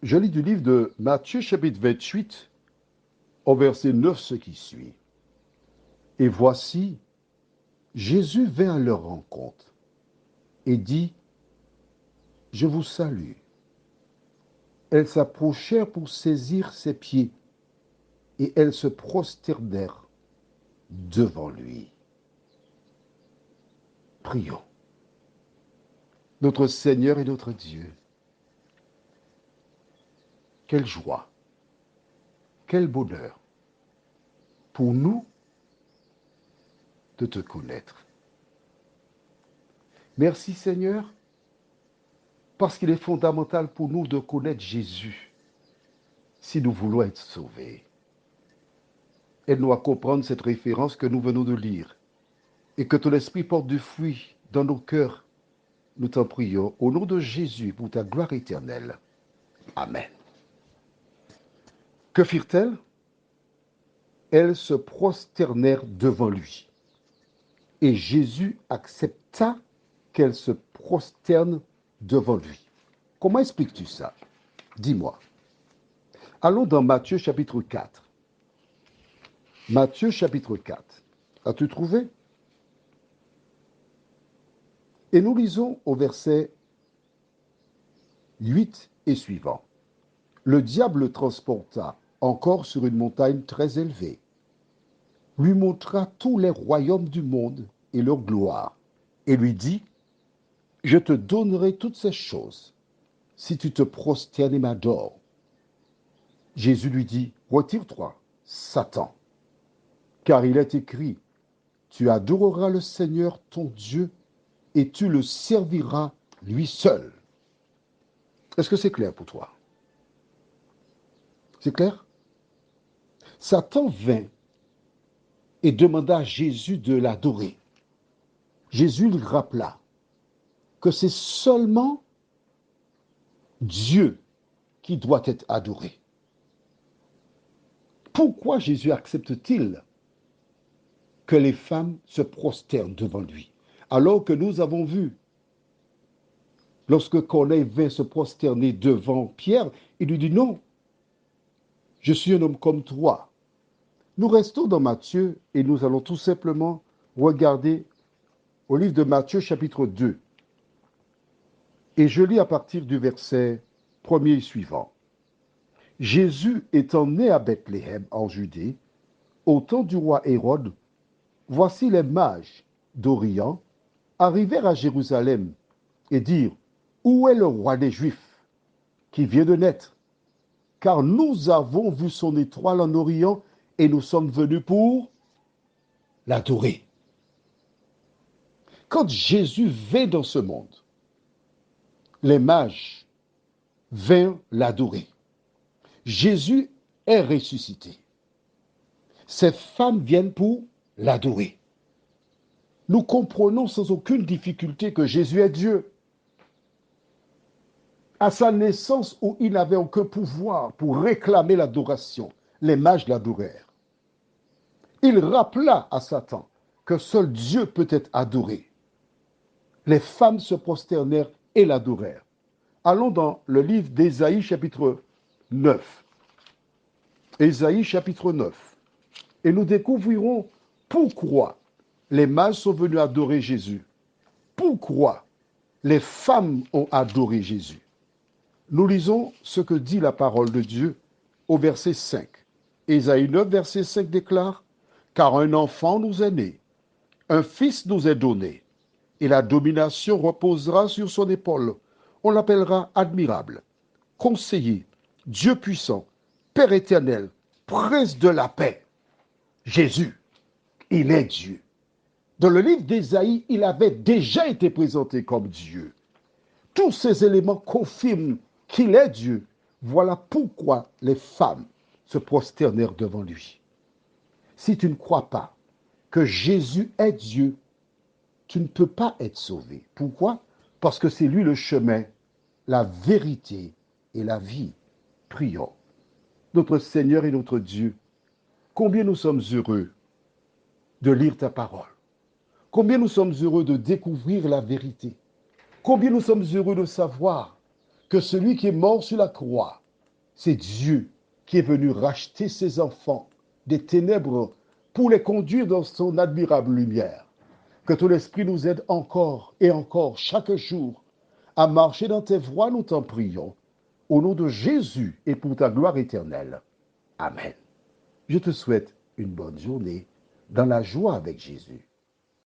Je lis du livre de Matthieu chapitre 28 au verset 9 ce qui suit. Et voici, Jésus vint à leur rencontre et dit, je vous salue. Elles s'approchèrent pour saisir ses pieds et elles se prosternèrent devant lui. Prions. Notre Seigneur et notre Dieu, quelle joie, quel bonheur pour nous de te connaître. Merci Seigneur, parce qu'il est fondamental pour nous de connaître Jésus si nous voulons être sauvés. Aide-nous à comprendre cette référence que nous venons de lire et que ton esprit porte du fruit dans nos cœurs. Nous t'en prions au nom de Jésus pour ta gloire éternelle. Amen. Que firent-elles? Elles se prosternèrent devant lui. Et Jésus accepta qu'elles se prosternent devant lui. Comment expliques-tu ça? Dis-moi. Allons dans Matthieu chapitre 4. Matthieu chapitre 4. As-tu trouvé? Et nous lisons au verset 8 et suivant. Le diable le transporta encore sur une montagne très élevée, lui montra tous les royaumes du monde et leur gloire, et lui dit, je te donnerai toutes ces choses si tu te prosternes et m'adores. Jésus lui dit, retire-toi, Satan, car il est écrit, tu adoreras le Seigneur ton Dieu et tu le serviras lui seul. Est-ce que c'est clair pour toi? C'est clair? Satan vint et demanda à Jésus de l'adorer. Jésus lui rappela que c'est seulement Dieu qui doit être adoré. Pourquoi Jésus accepte-t-il que les femmes se prosternent devant lui? Alors que nous avons vu, lorsque Corneille vint se prosterner devant Pierre, il lui dit non, je suis un homme comme toi. Nous restons dans Matthieu et nous allons tout simplement regarder au livre de Matthieu chapitre 2. Et je lis à partir du verset 1er suivant. Jésus étant né à Bethléem en Judée, au temps du roi Hérode, voici les mages d'Orient arrivèrent à Jérusalem et dirent, où est le roi des Juifs qui vient de naître? Car nous avons vu son étoile en Orient et nous sommes venus pour l'adorer. Quand Jésus vint dans ce monde, les mages vinrent l'adorer. Jésus est ressuscité. Ces femmes viennent pour l'adorer. Nous comprenons sans aucune difficulté que Jésus est Dieu. À sa naissance où il n'avait aucun pouvoir pour réclamer l'adoration, les mages l'adorèrent. Il rappela à Satan que seul Dieu peut être adoré. Les femmes se prosternèrent et l'adorèrent. Allons dans le livre d'Ésaïe chapitre 9. Ésaïe chapitre 9. Et nous découvrirons pourquoi les mages sont venus adorer Jésus. Pourquoi les femmes ont adoré Jésus. Nous lisons ce que dit la parole de Dieu au verset 5. Ésaïe 9, verset 5 déclare, « Car un enfant nous est né, un fils nous est donné, et la domination reposera sur son épaule. On l'appellera admirable, conseiller, Dieu puissant, Père éternel, prince de la paix. » Jésus, il est Dieu. Dans le livre d'Ésaïe, il avait déjà été présenté comme Dieu. Tous ces éléments confirment qu'il est Dieu. Voilà pourquoi les femmes se prosternèrent devant lui. Si tu ne crois pas que Jésus est Dieu, tu ne peux pas être sauvé. Pourquoi? Parce que c'est lui le chemin, la vérité et la vie. Prions. Notre Seigneur et notre Dieu, combien nous sommes heureux de lire ta parole. Combien nous sommes heureux de découvrir la vérité. Combien nous sommes heureux de savoir que celui qui est mort sur la croix C'est Dieu qui est venu racheter ses enfants des ténèbres pour les conduire dans son admirable lumière. Que ton esprit nous aide encore et encore chaque jour à marcher dans tes voies, nous t'en prions. Au nom de Jésus et pour ta gloire éternelle. Amen. Je te souhaite une bonne journée dans la joie avec Jésus.